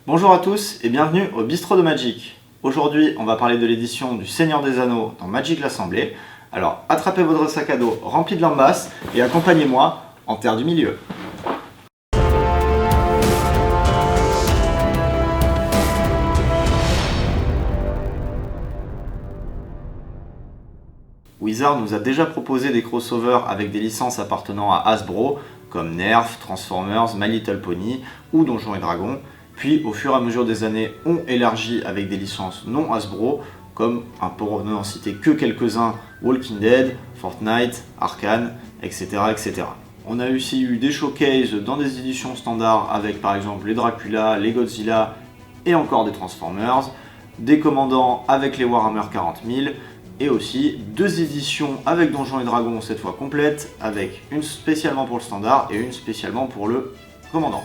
Bonjour à tous et bienvenue au Bistrot de Magic. Aujourd'hui, on va parler de l'édition du Seigneur des Anneaux dans Magic l'Assemblée. Alors, attrapez votre sac à dos rempli de lambas et accompagnez-moi en Terre du Milieu. Wizard nous a déjà proposé des crossovers avec des licences appartenant à Hasbro, comme Nerf, Transformers, My Little Pony ou Donjons et Dragons, puis au fur et à mesure des années ont élargi avec des licences non Hasbro, comme, pour n'en citer que quelques-uns, Walking Dead, Fortnite, Arcane, etc., etc. On a aussi eu des showcases dans des éditions standards avec par exemple les Dracula, les Godzilla et encore des Transformers, des commandants avec les Warhammer 40 000, et aussi deux éditions avec Donjons et Dragons, cette fois complète, avec une spécialement pour le standard et une spécialement pour le commandant.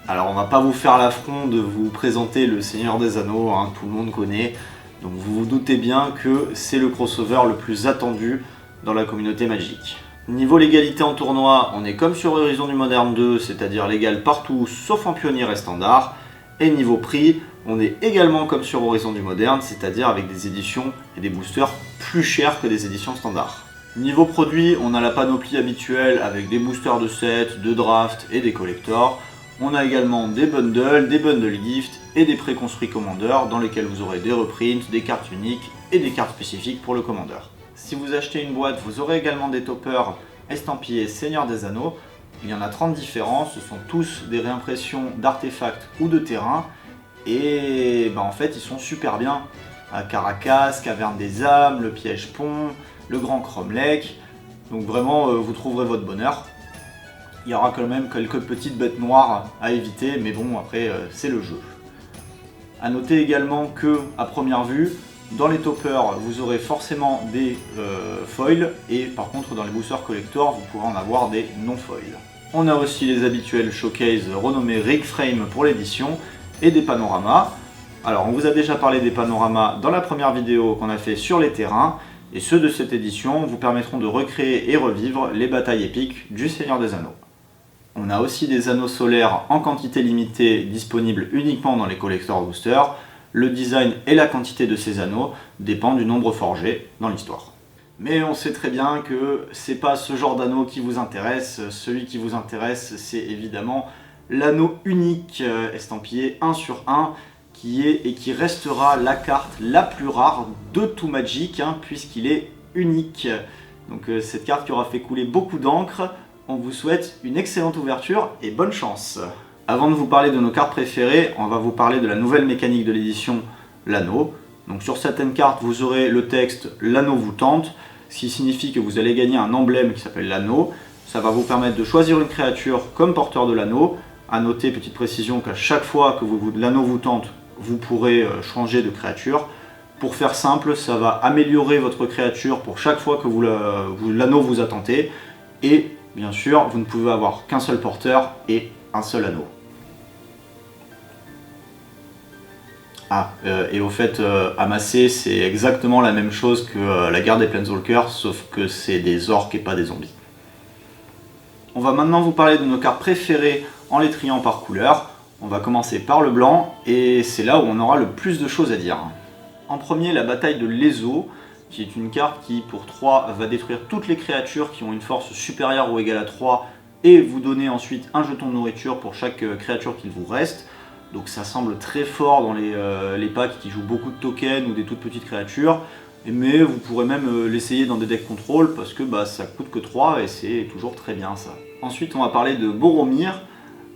Alors on va pas vous faire l'affront de vous présenter le Seigneur des Anneaux, hein, tout le monde connaît, donc vous vous doutez bien que c'est le crossover le plus attendu dans la communauté Magic. Niveau légalité en tournoi, on est comme sur Horizon du Moderne 2, c'est-à-dire légal partout sauf en pionnier et standard, et niveau prix, on est également comme sur Horizon du Moderne, c'est-à-dire avec des éditions et des boosters plus chers que des éditions standards. Niveau produit, on a la panoplie habituelle avec des boosters de sets, de draft et des collectors. On a également des bundle gift et des préconstruits commandeurs dans lesquels vous aurez des reprints, des cartes uniques et des cartes spécifiques pour le commandeur. Si vous achetez une boîte, vous aurez également des toppers estampillés Seigneur des Anneaux. Il y en a 30 différents, ce sont tous des réimpressions d'artefacts ou de terrains. Et en fait, ils sont super bien. Caracas, Caverne des âmes, le piège pont, le grand cromlech. Donc vraiment, vous trouverez votre bonheur. Il y aura quand même quelques petites bêtes noires à éviter, mais bon, après, c'est le jeu. A noter également que, à première vue, dans les toppers, vous aurez forcément des foils, et par contre, dans les boosters collector, vous pourrez en avoir des non-foils. On a aussi les habituels showcase renommés Rig Frame pour l'édition, et des panoramas. Alors on vous a déjà parlé des panoramas dans la première vidéo qu'on a fait sur les terrains, et ceux de cette édition vous permettront de recréer et revivre les batailles épiques du Seigneur des Anneaux. On a aussi des anneaux solaires en quantité limitée disponibles uniquement dans les collector boosters. Le design et la quantité de ces anneaux dépendent du nombre forgé dans l'histoire. Mais on sait très bien que c'est pas ce genre d'anneau qui vous intéresse. Celui qui vous intéresse, c'est évidemment l'anneau unique estampillé 1 sur 1 qui est et qui restera la carte la plus rare de tout Magic, puisqu'il est unique. Donc cette carte qui aura fait couler beaucoup d'encre, on vous souhaite une excellente ouverture et bonne chance. Avant de vous parler de nos cartes préférées, on va vous parler de la nouvelle mécanique de l'édition, l'anneau. Donc sur certaines cartes, vous aurez le texte « L'anneau vous tente », ce qui signifie que vous allez gagner un emblème qui s'appelle l'anneau. Ça va vous permettre de choisir une créature comme porteur de l'anneau. A noter, petite précision, qu'à chaque fois que l'anneau vous tente, vous pourrez changer de créature. Pour faire simple, ça va améliorer votre créature pour chaque fois que l'anneau vous a tenté. Et bien sûr, vous ne pouvez avoir qu'un seul porteur et un seul anneau. Et au fait, amasser, c'est exactement la même chose que la guerre des Planeswalkers, sauf que c'est des orques et pas des zombies. On va maintenant vous parler de nos cartes préférées en les triant par couleur. On va commencer par le blanc, et c'est là où on aura le plus de choses à dire. En premier, la bataille de l'Ezo, qui est une carte qui, pour 3, va détruire toutes les créatures qui ont une force supérieure ou égale à 3, et vous donner ensuite un jeton de nourriture pour chaque créature qu'il vous reste. Donc ça semble très fort dans les packs qui jouent beaucoup de tokens ou des toutes petites créatures, mais vous pourrez même l'essayer dans des decks contrôle, parce que ça coûte que 3 et c'est toujours très bien ça. Ensuite on va parler de Boromir.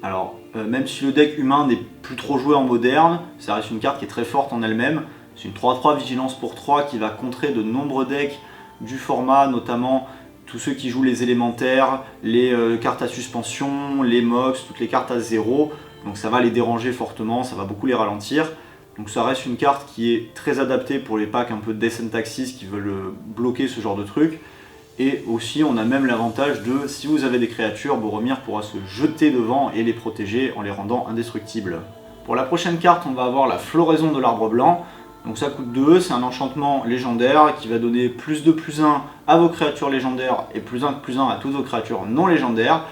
Alors même si le deck humain n'est plus trop joué en moderne, ça reste une carte qui est très forte en elle-même. C'est une 3-3 vigilance pour 3 qui va contrer de nombreux decks du format, notamment tous ceux qui jouent les élémentaires, les cartes à suspension, les mox, toutes les cartes à 0. Donc ça va les déranger fortement, ça va beaucoup les ralentir. Donc ça reste une carte qui est très adaptée pour les packs un peu Descent Axis qui veulent bloquer ce genre de truc. Et aussi on a même l'avantage de, si vous avez des créatures, Boromir pourra se jeter devant et les protéger en les rendant indestructibles. Pour la prochaine carte, on va avoir la Floraison de l'Arbre Blanc. Donc ça coûte 2, c'est un enchantement légendaire qui va donner +2/+1 à vos créatures légendaires et +1/+1 à toutes vos créatures non légendaires.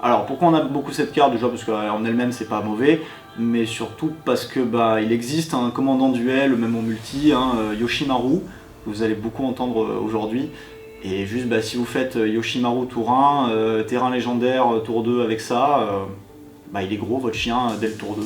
Alors pourquoi on a beaucoup cette carte? Déjà parce qu'en elle-même c'est pas mauvais, mais surtout parce que il existe un commandant duel, même en multi, Yoshimaru, que vous allez beaucoup entendre aujourd'hui. Et juste si vous faites Yoshimaru tour 1, terrain légendaire tour 2 avec ça, il est gros votre chien dès le tour 2.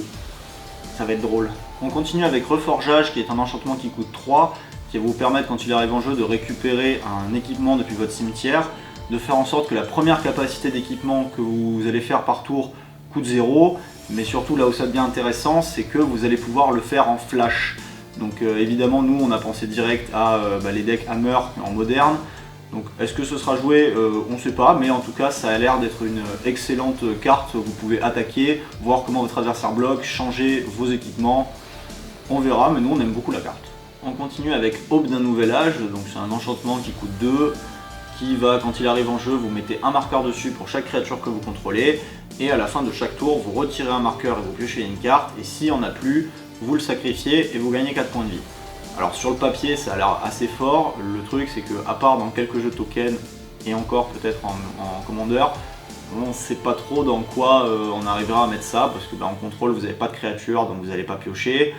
Ça va être drôle. On continue avec Reforgeage qui est un enchantement qui coûte 3, qui va vous permettre quand il arrive en jeu de récupérer un équipement depuis votre cimetière, de faire en sorte que la première capacité d'équipement que vous allez faire par tour coûte 0, mais surtout là où ça devient intéressant, c'est que vous allez pouvoir le faire en flash. Donc évidemment nous on a pensé direct à les decks Hammer en moderne. Donc est-ce que ce sera joué, on ne sait pas, mais en tout cas ça a l'air d'être une excellente carte. Vous pouvez attaquer, voir comment votre adversaire bloque, changer vos équipements, on verra, mais nous on aime beaucoup la carte. On continue avec Aube d'un nouvel âge, donc c'est un enchantement qui coûte 2, qui va, quand il arrive en jeu, vous mettez un marqueur dessus pour chaque créature que vous contrôlez, et à la fin de chaque tour, vous retirez un marqueur et vous piochez une carte, et s'il n'y en a plus, vous le sacrifiez et vous gagnez 4 points de vie. Alors sur le papier, ça a l'air assez fort, le truc c'est que, à part dans quelques jeux tokens, et encore peut-être en Commander, on ne sait pas trop dans quoi on arrivera à mettre ça, parce que en contrôle vous n'avez pas de créature, donc vous n'allez pas piocher.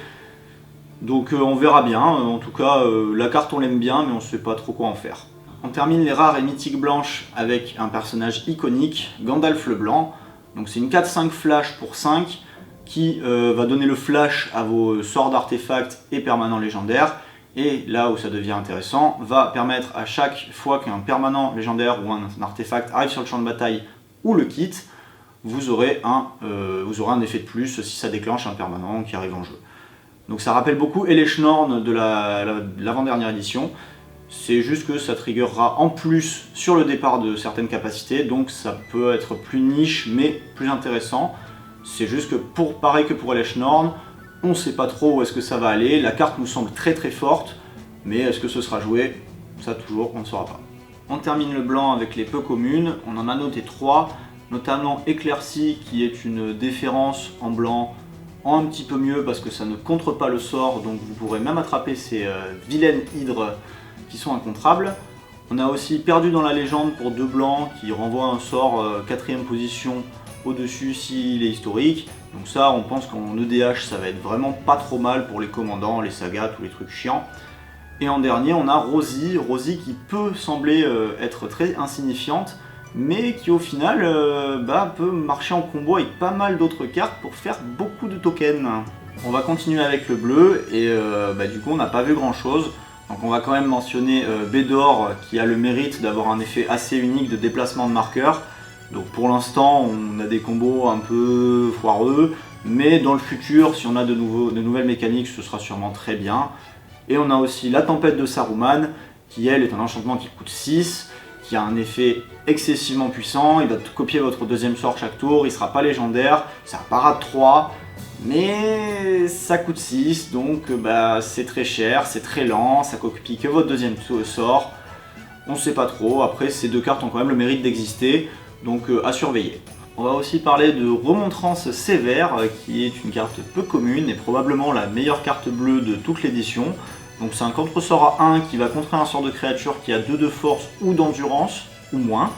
Donc on verra bien, en tout cas la carte on l'aime bien mais on ne sait pas trop quoi en faire. On termine les rares et mythiques blanches avec un personnage iconique, Gandalf le Blanc. Donc c'est une 4-5 flash pour 5 qui va donner le flash à vos sorts d'artefacts et permanents légendaires. Et là où ça devient intéressant, va permettre à chaque fois qu'un permanent légendaire ou un artefact arrive sur le champ de bataille ou le quitte, vous aurez un effet de plus si ça déclenche un permanent qui arrive en jeu. Donc ça rappelle beaucoup Elesh-Norn de l'avant-dernière édition, c'est juste que ça triggerera en plus sur le départ de certaines capacités, donc ça peut être plus niche mais plus intéressant. C'est juste que pareil que pour Elesh-Norn, on ne sait pas trop où est-ce que ça va aller, la carte nous semble très très forte, mais est-ce que ce sera joué? Ça toujours, on ne saura pas. On termine le blanc avec les peu communes, on en a noté 3, notamment Éclaircie qui est une déférence en blanc, un petit peu mieux parce que ça ne contre pas le sort, donc vous pourrez même attraper ces vilaines hydres qui sont incontrables. On a aussi Perdu dans la légende pour 2 blancs qui renvoie un sort 4ème position au-dessus s'il est historique. Donc ça on pense qu'en EDH ça va être vraiment pas trop mal pour les commandants, les sagas, tous les trucs chiants. Et en dernier on a Rosie qui peut sembler être très insignifiante, mais qui au final peut marcher en combo avec pas mal d'autres cartes pour faire beaucoup de tokens. On va continuer avec le bleu, et du coup on n'a pas vu grand chose. Donc on va quand même mentionner Bédor qui a le mérite d'avoir un effet assez unique de déplacement de marqueur. Donc pour l'instant on a des combos un peu foireux, mais dans le futur si on a de nouvelles mécaniques ce sera sûrement très bien. Et on a aussi la tempête de Saruman qui elle est un enchantement qui coûte 6, qui a un effet excessivement puissant, il va copier votre deuxième sort chaque tour, il sera pas légendaire, ça parade 3, mais ça coûte 6, donc c'est très cher, c'est très lent, ça copie que votre deuxième sort, on sait pas trop. Après ces deux cartes ont quand même le mérite d'exister, donc à surveiller. On va aussi parler de Remontrance Sévère, qui est une carte peu commune et probablement la meilleure carte bleue de toute l'édition. Donc c'est un contre-sort à 1 qui va contrer un sort de créature qui a 2 de force ou d'endurance, ou moins.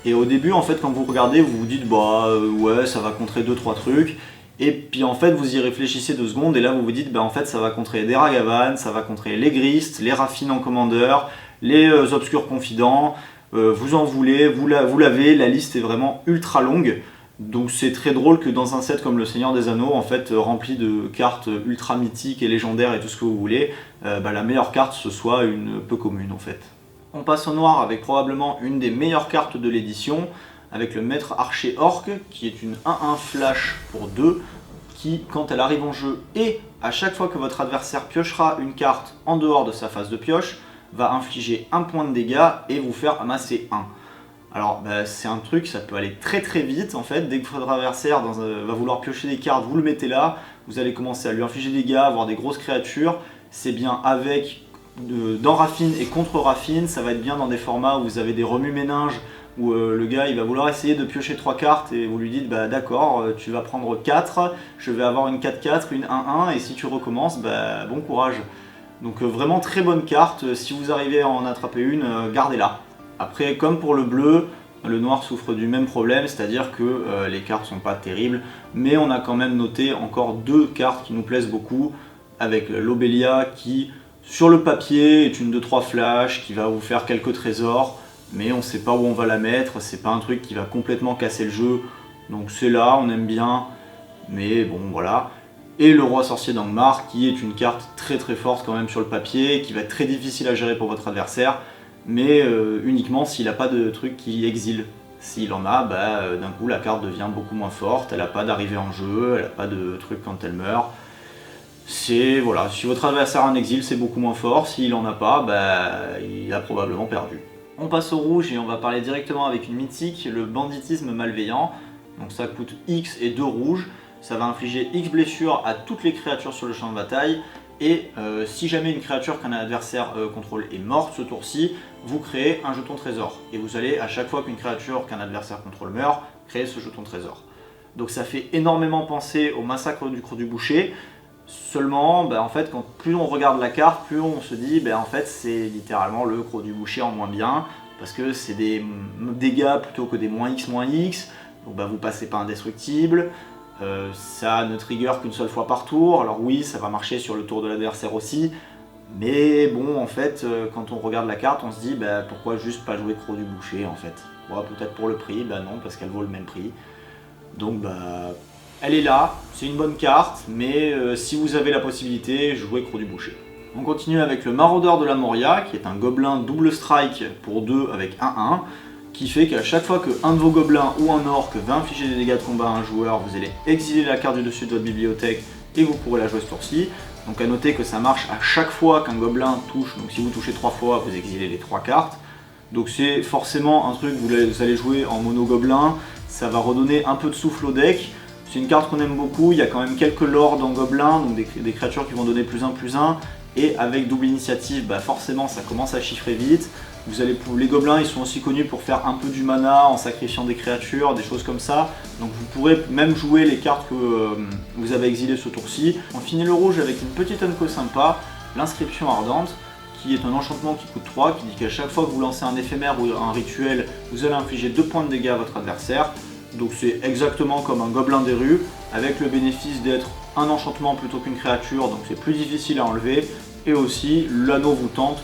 Et au début, en fait, quand vous regardez, vous vous dites ouais, ça va contrer 2-3 trucs. Et puis en fait, vous y réfléchissez 2 secondes, et là vous vous dites, en fait, ça va contrer des Ragavan, ça va contrer les Grist, les Raffines en commandeur, les Obscurs Confidents, vous en voulez, vous l'avez, la liste est vraiment ultra longue. Donc c'est très drôle que dans un set comme le Seigneur des Anneaux, en fait, rempli de cartes ultra mythiques et légendaires et tout ce que vous voulez, la meilleure carte ce soit une peu commune en fait. On passe au noir avec probablement une des meilleures cartes de l'édition, avec le Maître Archer Orc, qui est une 1-1 flash pour 2, qui quand elle arrive en jeu et à chaque fois que votre adversaire piochera une carte en dehors de sa phase de pioche, va infliger 1 point de dégâts et vous faire amasser 1. Alors c'est un truc, ça peut aller très très vite en fait, dès que votre adversaire va vouloir piocher des cartes, vous le mettez là, vous allez commencer à lui infliger des dégâts, avoir des grosses créatures. C'est bien avec, dans Raffine et contre Raffine, ça va être bien dans des formats où vous avez des remue-méninges, où le gars il va vouloir essayer de piocher 3 cartes et vous lui dites d'accord, tu vas prendre 4, je vais avoir une 4-4, une 1-1 et si tu recommences, bon courage. Donc vraiment très bonne carte, si vous arrivez à en attraper une, gardez-la. Après, comme pour le bleu, Le noir souffre du même problème, c'est-à-dire que les cartes sont pas terribles, mais on a quand même noté encore 2 cartes qui nous plaisent beaucoup, avec l'Obelia qui, sur le papier, est une de 3 flash, qui va vous faire quelques trésors, mais on sait pas où on va la mettre, c'est pas un truc qui va complètement casser le jeu, donc c'est là, on aime bien, mais bon voilà. Et le roi sorcier d'Angmar, qui est une carte très très forte quand même sur le papier, qui va être très difficile à gérer pour votre adversaire, mais uniquement s'il n'a pas de truc qui exile. S'il en a, d'un coup la carte devient beaucoup moins forte, elle n'a pas d'arrivée en jeu, elle n'a pas de truc quand elle meurt. C'est voilà, si votre adversaire a un exil, c'est beaucoup moins fort, s'il en a pas, il a probablement perdu. On passe au rouge et on va parler directement avec une mythique, le banditisme malveillant. Donc ça coûte X et 2 rouges, ça va infliger X blessures à toutes les créatures sur le champ de bataille. Et si jamais une créature qu'un adversaire contrôle est morte ce tour-ci, vous créez un jeton trésor. Et vous allez, à chaque fois qu'une créature qu'un adversaire contrôle meurt, créer ce jeton trésor. Donc ça fait énormément penser au massacre du Creux du Boucher. Seulement, en fait, plus on regarde la carte, plus on se dit, en fait, c'est littéralement le Creux du Boucher en moins bien. Parce que c'est des dégâts plutôt que des moins X. Donc vous passez pas indestructible. Ça ne trigger qu'une seule fois par tour, alors oui, ça va marcher sur le tour de l'adversaire aussi, mais bon, en fait, quand on regarde la carte, on se dit, pourquoi juste pas jouer Creux du Boucher, en fait. Bon, peut-être pour le prix, non, parce qu'elle vaut le même prix. Donc, elle est là, c'est une bonne carte, mais si vous avez la possibilité, jouez Creux du Boucher. On continue avec le Maraudeur de la Moria, qui est un gobelin double strike pour 2 avec 1-1, qui fait qu'à chaque fois qu'un de vos gobelins ou un orc va infliger des dégâts de combat à un joueur, vous allez exiler la carte du dessus de votre bibliothèque et vous pourrez la jouer ce tour-ci. Donc à noter que ça marche à chaque fois qu'un gobelin touche, donc si vous touchez 3 fois, vous exilez les 3 cartes. Donc c'est forcément un truc que vous allez jouer en mono gobelin, ça va redonner un peu de souffle au deck. C'est une carte qu'on aime beaucoup, il y a quand même quelques lords en gobelin, donc des créatures qui vont donner +1/+1, et avec double initiative, forcément ça commence à chiffrer vite. Les gobelins ils sont aussi connus pour faire un peu du mana en sacrifiant des créatures, des choses comme ça. Donc vous pourrez même jouer les cartes que vous avez exilées ce tour-ci. On finit le rouge avec une petite unco sympa, l'inscription ardente, qui est un enchantement qui coûte 3, qui dit qu'à chaque fois que vous lancez un éphémère ou un rituel, vous allez infliger 2 points de dégâts à votre adversaire. Donc c'est exactement comme un gobelin des rues, avec le bénéfice d'être un enchantement plutôt qu'une créature, donc c'est plus difficile à enlever. Et aussi, l'anneau vous tente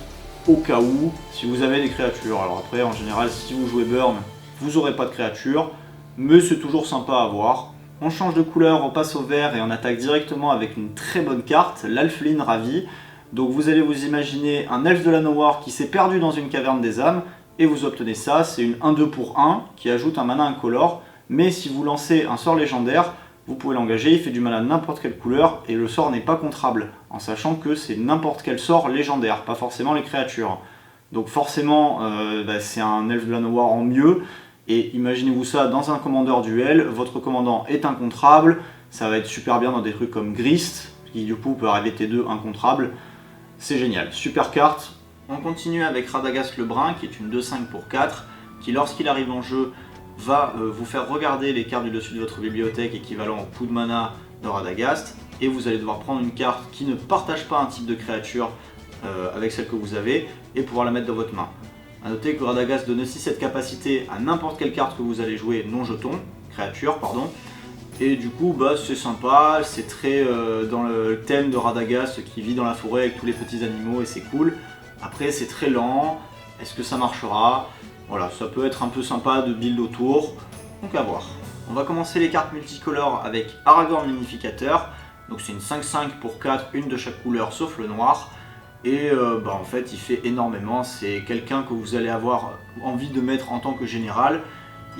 au cas où, si vous avez des créatures. Alors après, en général, si vous jouez Burn, vous n'aurez pas de créatures, mais c'est toujours sympa à voir. On change de couleur, on passe au vert et on attaque directement avec une très bonne carte, l'Alfline Ravi. Donc vous allez vous imaginer un elfe de la Noire qui s'est perdu dans une caverne des âmes, et vous obtenez ça, c'est une 1-2 pour 1 qui ajoute un mana incolore, mais si vous lancez un sort légendaire, vous pouvez l'engager, il fait du mana de n'importe quelle couleur, et le sort n'est pas contrable, en sachant que c'est n'importe quel sort légendaire, pas forcément les créatures. Donc forcément, c'est un elfe de la Noire en mieux, et imaginez-vous ça dans un commandeur duel, votre commandant est incontrable, ça va être super bien dans des trucs comme Grist, qui du coup peut arriver T2 incontrable, c'est génial, super carte. On continue avec Radagast le Brun, qui est une 2-5 pour 4, qui lorsqu'il arrive en jeu, va vous faire regarder les cartes du dessus de votre bibliothèque équivalent au coup de mana de Radagast, et vous allez devoir prendre une carte qui ne partage pas un type de créature avec celle que vous avez, et pouvoir la mettre dans votre main. A noter que Radagast donne aussi cette capacité à n'importe quelle carte que vous allez jouer non jeton, créature pardon, et du coup c'est sympa, c'est très dans le thème de Radagast qui vit dans la forêt avec tous les petits animaux et c'est cool. Après c'est très lent, est-ce que ça marchera? Voilà, ça peut être un peu sympa de build autour, donc à voir. On va commencer les cartes multicolores avec Aragorn l'Unificateur. Donc c'est une 5-5 pour 4, une de chaque couleur sauf le noir. Et en fait il fait énormément, c'est quelqu'un que vous allez avoir envie de mettre en tant que général.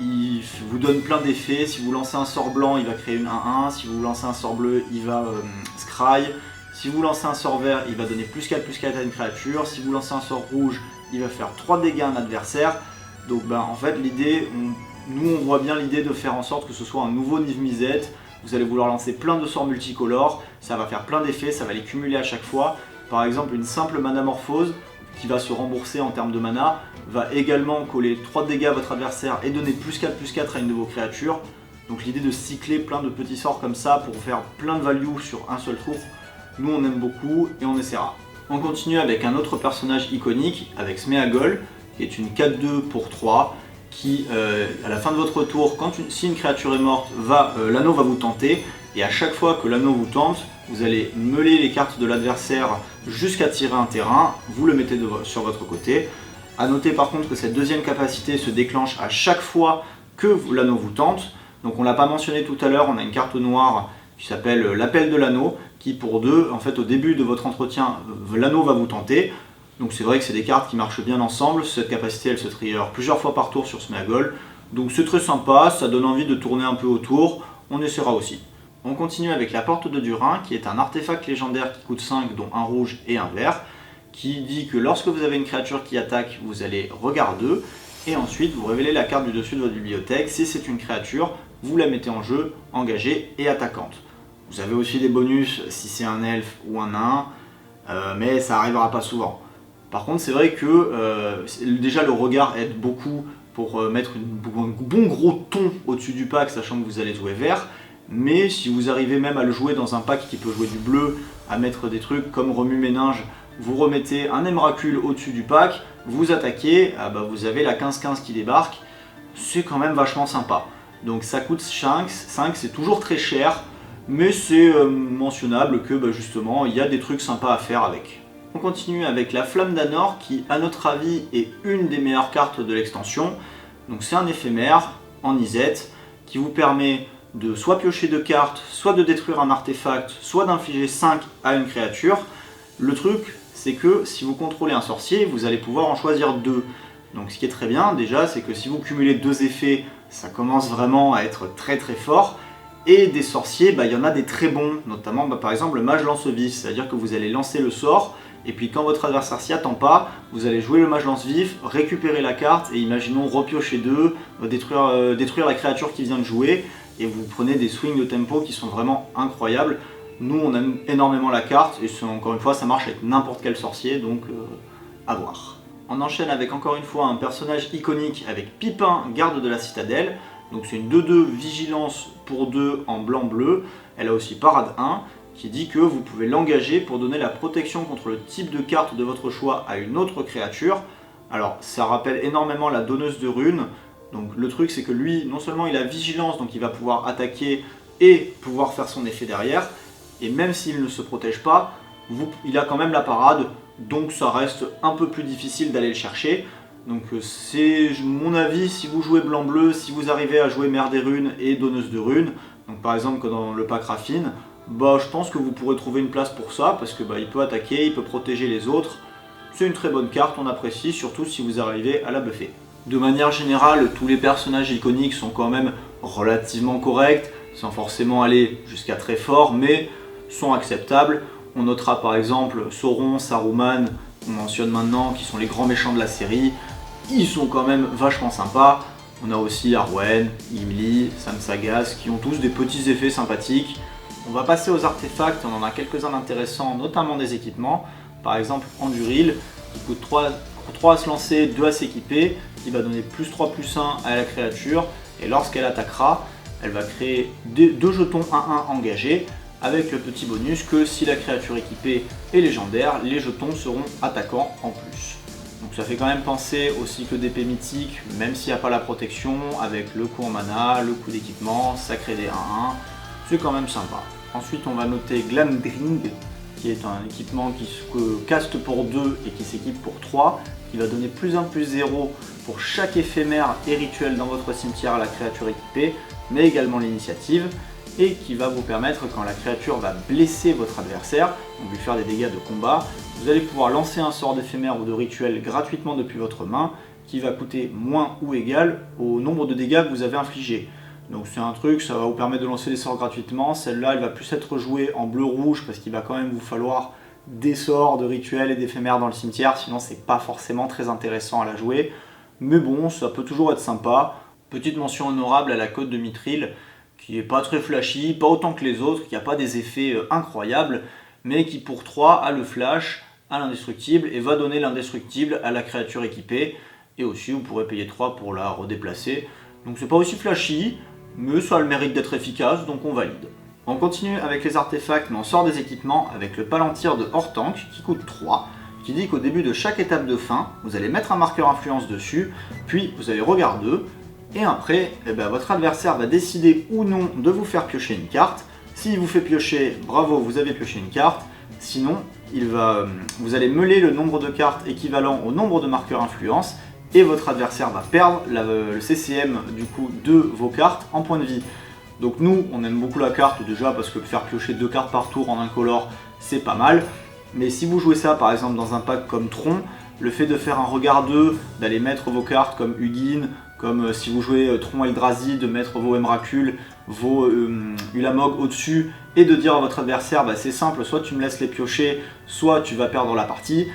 Il vous donne plein d'effets, si vous lancez un sort blanc il va créer une 1-1, si vous lancez un sort bleu il va scry, si vous lancez un sort vert il va donner +4/+4 à une créature, si vous lancez un sort rouge il va faire 3 dégâts à un adversaire. Donc en fait l'idée, nous on voit bien l'idée de faire en sorte que ce soit un nouveau Niv-Mizzet. Vous allez vouloir lancer plein de sorts multicolores, ça va faire plein d'effets, ça va les cumuler à chaque fois. Par exemple une simple Manamorphose qui va se rembourser en termes de mana, va également coller 3 dégâts à votre adversaire et donner +4/+4 à une de vos créatures. Donc l'idée de cycler plein de petits sorts comme ça pour faire plein de value sur un seul tour, nous on aime beaucoup et on essaiera. On continue avec un autre personnage iconique, avec Sméagol, qui est une 4-2 pour 3, qui, à la fin de votre tour, si une créature est morte, l'anneau va vous tenter, et à chaque fois que l'anneau vous tente, vous allez meuler les cartes de l'adversaire jusqu'à tirer un terrain, vous le mettez sur votre côté. A noter par contre que cette deuxième capacité se déclenche à chaque fois que l'anneau vous tente. Donc on ne l'a pas mentionné tout à l'heure, on a une carte noire qui s'appelle l'appel de l'anneau, qui pour 2, en fait au début de votre entretien, l'anneau va vous tenter. Donc c'est vrai que c'est des cartes qui marchent bien ensemble, cette capacité elle se trigger plusieurs fois par tour sur Sméagol. Donc c'est très sympa, ça donne envie de tourner un peu autour, on essaiera aussi. On continue avec la Porte de Durin, qui est un artefact légendaire qui coûte 5, dont un rouge et un vert, qui dit que lorsque vous avez une créature qui attaque, vous allez regard 2, et ensuite vous révélez la carte du dessus de votre bibliothèque. Si c'est une créature, vous la mettez en jeu, engagée et attaquante. Vous avez aussi des bonus si c'est un elfe ou un nain, mais ça n'arrivera pas souvent. Par contre, c'est vrai que déjà le regard aide beaucoup pour mettre un bon gros ton au-dessus du pack, sachant que vous allez jouer vert. Mais si vous arrivez même à le jouer dans un pack qui peut jouer du bleu, à mettre des trucs comme remue-ménage, vous remettez un Emrakul au-dessus du pack, vous attaquez, vous avez la 15-15 qui débarque, c'est quand même vachement sympa. Donc ça coûte 5, c'est toujours très cher, mais c'est mentionnable que justement il y a des trucs sympas à faire avec. On continue avec la Flamme d'Anor qui à notre avis est une des meilleures cartes de l'extension. Donc c'est un éphémère en Izet qui vous permet de soit piocher 2 cartes, soit de détruire un artefact, soit d'infliger 5 à une créature. Le truc c'est que si vous contrôlez un sorcier, vous allez pouvoir en choisir 2. Donc ce qui est très bien déjà, c'est que si vous cumulez 2 effets, ça commence vraiment à être très très fort. Et des sorciers, il y en a des très bons, notamment par exemple le mage lance-vif, c'est-à-dire que vous allez lancer le sort, et puis quand votre adversaire s'y attend pas, vous allez jouer le mage lance-vif, récupérer la carte, et imaginons repiocher 2, détruire la créature qui vient de jouer, et vous prenez des swings de tempo qui sont vraiment incroyables. Nous on aime énormément la carte, et encore une fois ça marche avec n'importe quel sorcier, donc à voir. On enchaîne avec encore une fois un personnage iconique avec Pipin, garde de la citadelle. Donc c'est une 2-2 vigilance pour 2 en blanc-bleu. Elle a aussi parade 1 qui dit que vous pouvez l'engager pour donner la protection contre le type de carte de votre choix à une autre créature. Alors ça rappelle énormément la donneuse de runes. Donc le truc c'est que lui, non seulement il a vigilance, donc il va pouvoir attaquer et pouvoir faire son effet derrière. Et même s'il ne se protège pas, il a quand même la parade. Donc ça reste un peu plus difficile d'aller le chercher. Donc c'est mon avis, si vous jouez blanc-bleu, si vous arrivez à jouer mère des runes et donneuse de runes, donc par exemple que dans le pack Raffine, je pense que vous pourrez trouver une place pour ça, parce que il peut attaquer, il peut protéger les autres. C'est une très bonne carte, on apprécie, surtout si vous arrivez à la buffer. De manière générale, tous les personnages iconiques sont quand même relativement corrects, sans forcément aller jusqu'à très fort, mais sont acceptables. On notera par exemple Sauron, Saruman, on mentionne maintenant, qui sont les grands méchants de la série. Ils sont quand même vachement sympas. On a aussi Arwen, Gimli, Sam Sagas, qui ont tous des petits effets sympathiques. On va passer aux artefacts, on en a quelques-uns intéressants, notamment des équipements. Par exemple Anduril, qui coûte 3 à se lancer, 2 à s'équiper, qui va donner plus 3, plus 1 à la créature. Et lorsqu'elle attaquera, elle va créer 2 jetons 1-1 engagés, avec le petit bonus que si la créature équipée est légendaire, les jetons seront attaquants en plus. Donc ça fait quand même penser au cycle d'épée mythique, même s'il n'y a pas la protection, avec le coup en mana, le coup d'équipement, ça crée des 1-1, c'est quand même sympa. Ensuite on va noter Glamdring, qui est un équipement qui se caste pour 2 et qui s'équipe pour 3, qui va donner plus 1, plus 0 pour chaque éphémère et rituel dans votre cimetière à la créature équipée, mais également l'initiative, et qui va vous permettre, quand la créature va blesser votre adversaire, donc lui faire des dégâts de combat, vous allez pouvoir lancer un sort d'éphémère ou de rituel gratuitement depuis votre main, qui va coûter moins ou égal au nombre de dégâts que vous avez infligés. Donc c'est un truc, ça va vous permettre de lancer des sorts gratuitement. Celle-là, elle va plus être jouée en bleu-rouge, parce qu'il va quand même vous falloir des sorts de rituels et d'éphémères dans le cimetière, sinon c'est pas forcément très intéressant à la jouer. Mais bon, ça peut toujours être sympa. Petite mention honorable à la Côte de Mithril, qui est pas très flashy, pas autant que les autres, qui n'a pas des effets incroyables, mais qui pour 3 a le flash, a l'indestructible, et va donner l'indestructible à la créature équipée, et aussi vous pourrez payer 3 pour la redéplacer. Donc c'est pas aussi flashy, mais ça a le mérite d'être efficace, donc on valide. On continue avec les artefacts, mais on sort des équipements avec le Palantir de Hortank, qui coûte 3, qui dit qu'au début de chaque étape de fin, vous allez mettre un marqueur influence dessus, puis vous allez regard 2, et après, votre adversaire va décider ou non de vous faire piocher une carte. S'il vous fait piocher, bravo, vous avez pioché une carte. Sinon, vous allez meuler le nombre de cartes équivalent au nombre de marqueurs influence, et votre adversaire va perdre le CCM du coup de vos cartes en points de vie. Donc nous, on aime beaucoup la carte déjà parce que faire piocher 2 cartes par tour en incolore, c'est pas mal. Mais si vous jouez ça par exemple dans un pack comme Tron, le fait de faire un regard 2, d'aller mettre vos cartes comme Hugin, comme si vous jouez Tron Eldrazi, de mettre vos Emrakul, vos Ulamog au-dessus, et de dire à votre adversaire, c'est simple, soit tu me laisses les piocher, soit tu vas perdre la partie,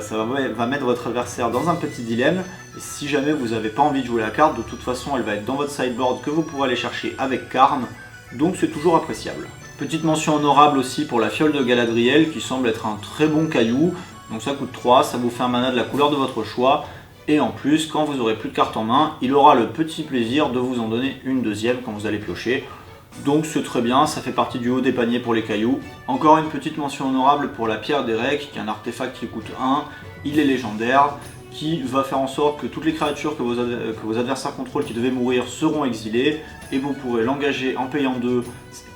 ça va mettre votre adversaire dans un petit dilemme. Et si jamais vous n'avez pas envie de jouer la carte, de toute façon elle va être dans votre sideboard que vous pourrez aller chercher avec Karn, donc c'est toujours appréciable. Petite mention honorable aussi pour la fiole de Galadriel qui semble être un très bon caillou, donc ça coûte 3, ça vous fait un mana de la couleur de votre choix, et en plus quand vous aurez plus de cartes en main, il aura le petit plaisir de vous en donner une deuxième quand vous allez piocher. Donc c'est très bien, ça fait partie du haut des paniers pour les cailloux. Encore une petite mention honorable pour la pierre d'Erek, qui est un artefact qui coûte 1, il est légendaire, qui va faire en sorte que toutes les créatures que vos adversaires contrôlent qui devaient mourir seront exilées, et vous pourrez l'engager en payant 2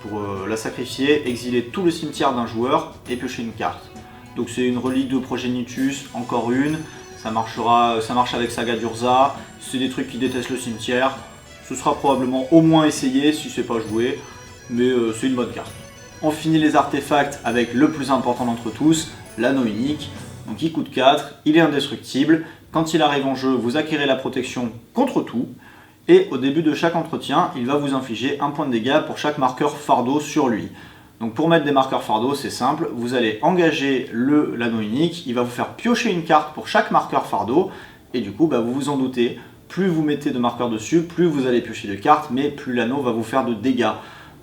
pour la sacrifier, exiler tout le cimetière d'un joueur et piocher une carte. Donc c'est une relique de Progenitus, encore une, ça marche avec Saga d'Urza, c'est des trucs qui détestent le cimetière. Ce sera probablement au moins essayé si c'est pas joué, mais c'est une bonne carte. On finit les artefacts avec le plus important d'entre tous, l'anneau unique. Donc il coûte 4, il est indestructible. Quand il arrive en jeu, vous acquérez la protection contre tout. Et au début de chaque entretien, il va vous infliger un point de dégâts pour chaque marqueur fardeau sur lui. Donc pour mettre des marqueurs fardeau, c'est simple, vous allez engager l'anneau unique, il va vous faire piocher une carte pour chaque marqueur fardeau, et du coup vous vous en doutez, plus vous mettez de marqueurs dessus, plus vous allez piocher de cartes, mais plus l'anneau va vous faire de dégâts.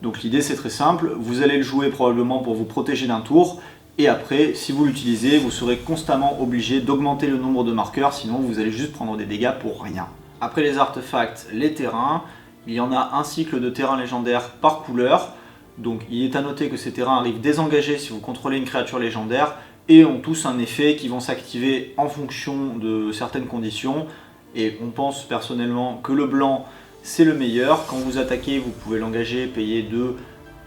Donc l'idée c'est très simple, vous allez le jouer probablement pour vous protéger d'un tour, et après, si vous l'utilisez, vous serez constamment obligé d'augmenter le nombre de marqueurs, sinon vous allez juste prendre des dégâts pour rien. Après les artefacts, les terrains, il y en a un cycle de terrains légendaires par couleur, donc il est à noter que ces terrains arrivent désengagés si vous contrôlez une créature légendaire, et ont tous un effet qui vont s'activer en fonction de certaines conditions. Et on pense personnellement que le blanc c'est le meilleur. Quand vous attaquez, vous pouvez l'engager, payer 2,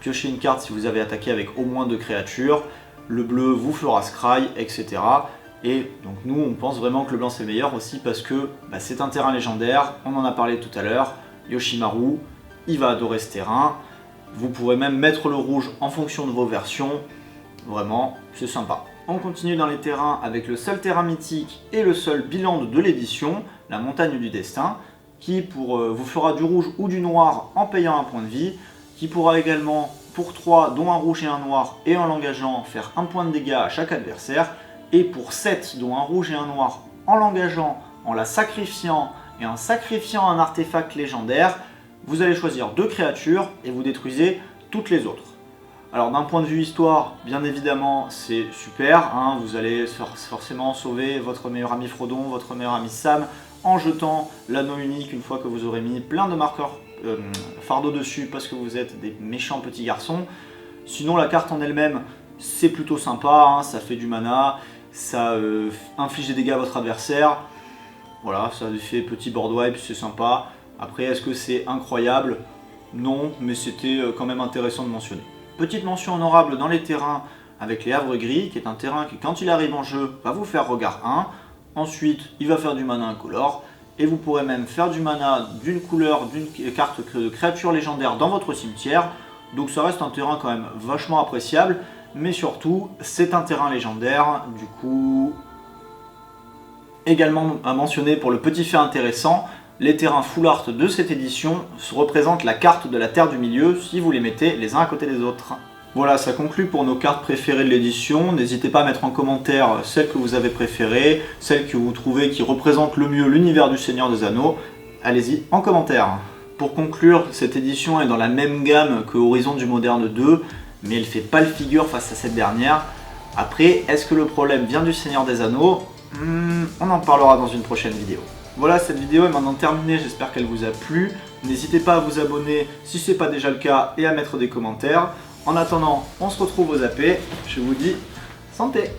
piocher une carte si vous avez attaqué avec au moins 2 créatures. Le bleu vous fera scry, etc. Et donc nous on pense vraiment que le blanc c'est le meilleur aussi parce que c'est un terrain légendaire, on en a parlé tout à l'heure, Yoshimaru, il va adorer ce terrain. Vous pourrez même mettre le rouge en fonction de vos versions, vraiment c'est sympa. On continue dans les terrains avec le seul terrain mythique et le seul bilan de l'édition, la montagne du destin, qui vous fera du rouge ou du noir en payant un point de vie, qui pourra également pour 3 dont un rouge et un noir et en l'engageant faire un point de dégâts à chaque adversaire, et pour 7 dont un rouge et un noir en l'engageant, en la sacrifiant et en sacrifiant un artefact légendaire, vous allez choisir 2 créatures et vous détruisez toutes les autres. Alors d'un point de vue histoire, bien évidemment c'est super, vous allez forcément sauver votre meilleur ami Frodon, votre meilleur ami Sam, en jetant l'anneau unique une fois que vous aurez mis plein de marqueurs fardeau dessus parce que vous êtes des méchants petits garçons. Sinon la carte en elle-même c'est plutôt sympa, ça fait du mana, ça inflige des dégâts à votre adversaire, voilà, ça fait petit board wipe, c'est sympa. Après est-ce que c'est incroyable? Non, mais c'était quand même intéressant de mentionner. Petite mention honorable dans les terrains avec les havres gris, qui est un terrain qui quand il arrive en jeu va vous faire regard 1, ensuite il va faire du mana incolore, et vous pourrez même faire du mana d'une couleur, d'une carte de créature légendaire dans votre cimetière, donc ça reste un terrain quand même vachement appréciable, mais surtout c'est un terrain légendaire, du coup également à mentionner pour le petit fait intéressant, les terrains full art de cette édition représentent la carte de la Terre du Milieu si vous les mettez les uns à côté des autres. Voilà, ça conclut pour nos cartes préférées de l'édition. N'hésitez pas à mettre en commentaire celles que vous avez préférées, celles que vous trouvez qui représentent le mieux l'univers du Seigneur des Anneaux. Allez-y en commentaire. Pour conclure, cette édition est dans la même gamme que Horizon du Moderne 2, mais elle fait pas le figure face à cette dernière. Après, est-ce que le problème vient du Seigneur des Anneaux? On en parlera dans une prochaine vidéo. Voilà, cette vidéo est maintenant terminée, j'espère qu'elle vous a plu. N'hésitez pas à vous abonner si ce n'est pas déjà le cas et à mettre des commentaires. En attendant, on se retrouve aux AP. Je vous dis santé!